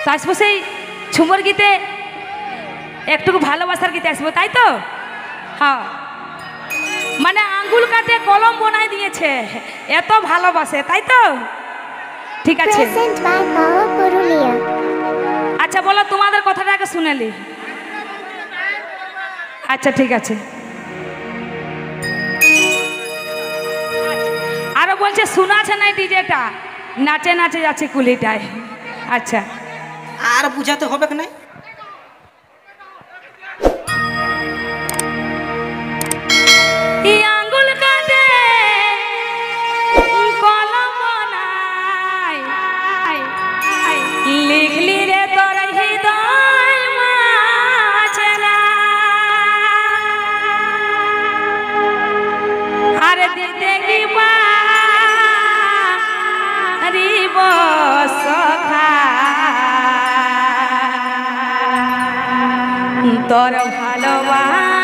তো আসবো সেই ঝুমুর গীতে একটু ভালোবাসার গীতে আসবো, তাই তো? হ্যাঁ, মানে আঙ্গুল কাটে কলম বনাই দিয়েছে, এত ভালোবাসে, তাই তো? ঠিক আছে, আচ্ছা বলো তোমাদের কথাটা আগে শুনেলি। আচ্ছা ঠিক আছে, আরো বলছে শোনাছে না ডিজেটা, নাচে নাচে যাচ্ছে কুলিটায়। আচ্ছা আর বুঝাতে হবে কি না? আঙ্গুল কাটে কলম বনাই, লিখলি রে তোর হৃদয় মাঝে না, আর দিতে কি পারিব সখা তোর ভালোবাসার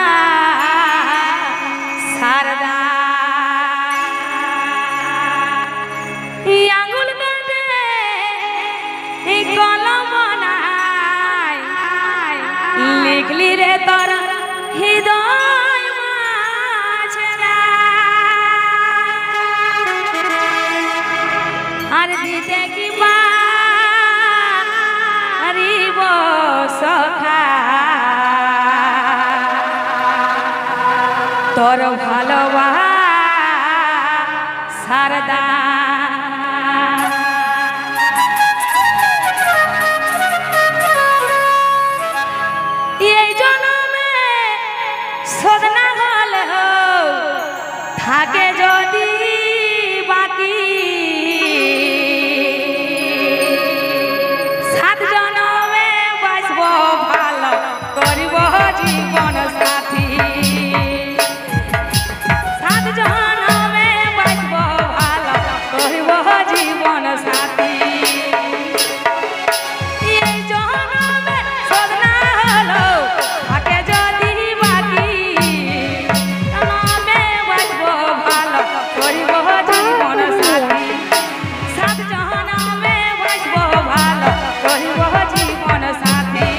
আঙ্গুল কাটে কলম বনাই, লিখলি রে তোর হৃদয় মাঝে না, আর দিতে কি পারিব সখা তোর ভালোবাসার এই জন্মে শোধ না হলে থাকে যদি বাকি, সাত জন্মে বাঁচব ভালো করিব জীবন সাথী, সাত জন্মে বাঁচব ভালো করিব জীবন সাথী, এই জন্মে শোধ না হলো থাকে যদি বাকি, জন্মে বাঁচব ভালো করিব জীবন সাথী, সাত জন্মে বাঁচব ভালো করিব জীবন সাথী।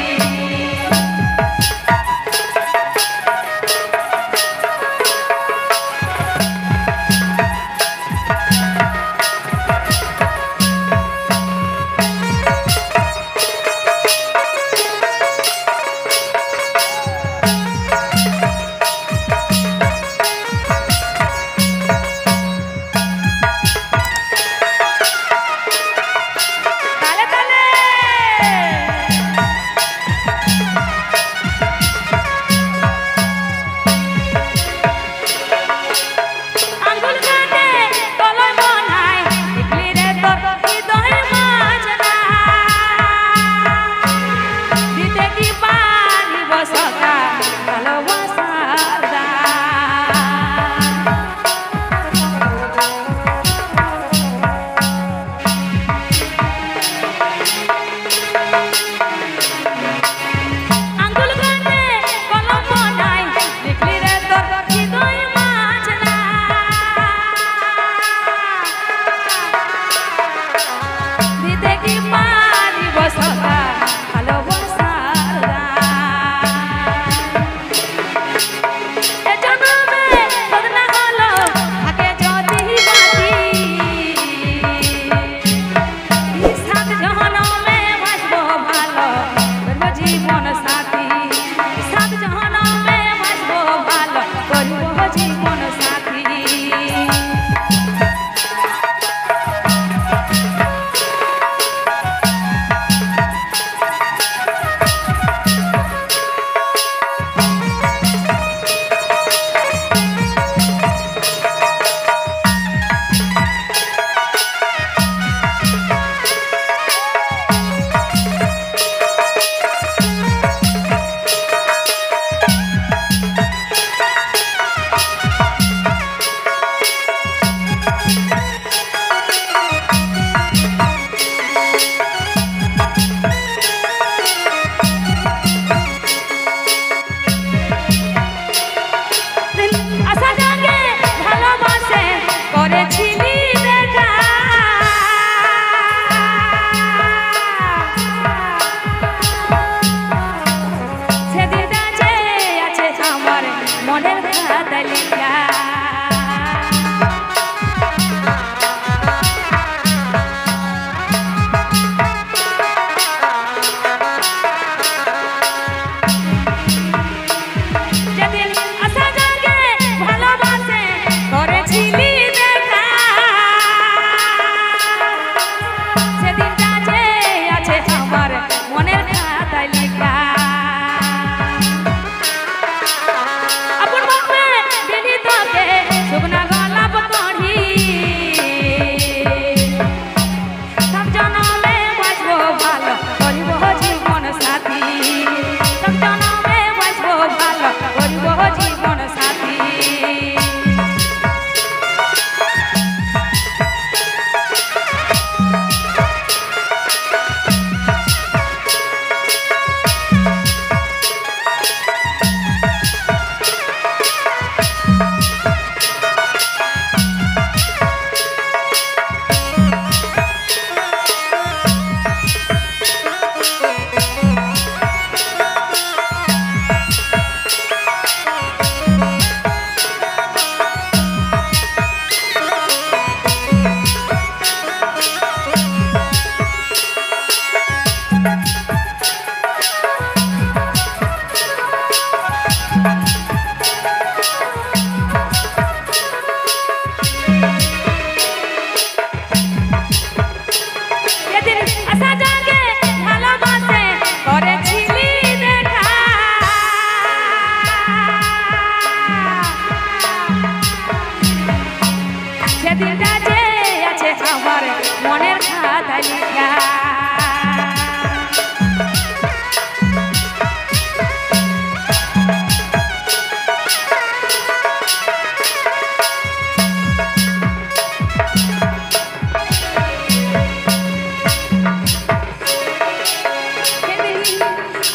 একা।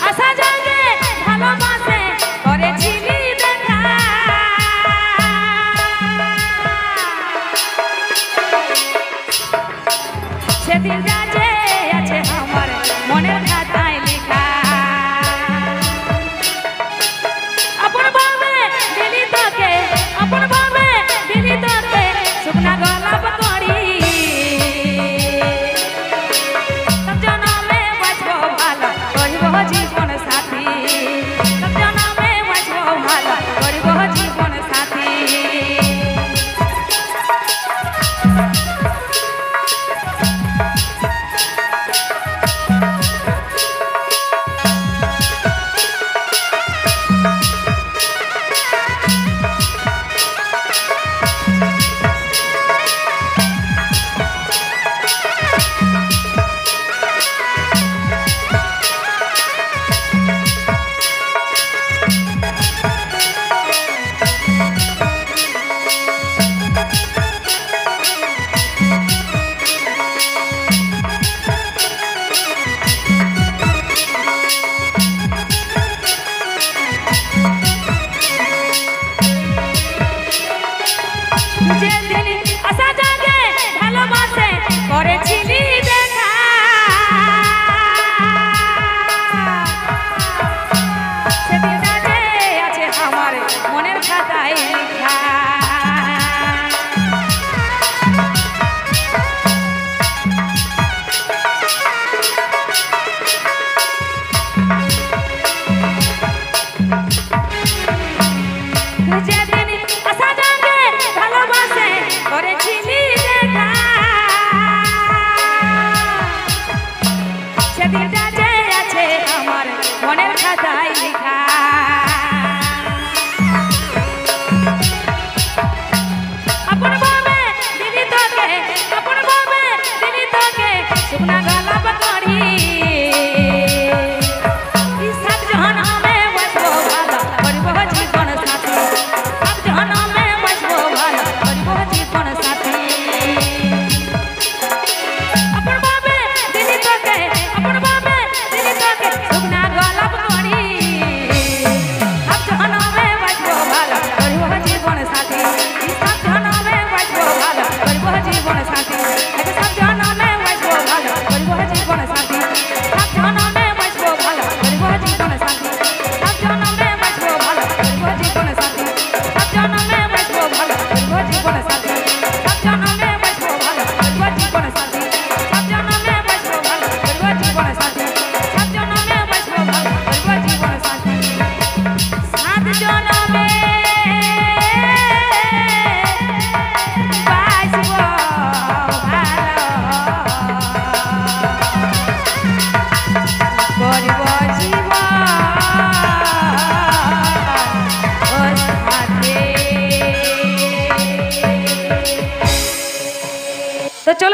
আশা জাগে ভালোবাসে করেছিলি দেখা, সেদিন যা যে আছে আমার মনের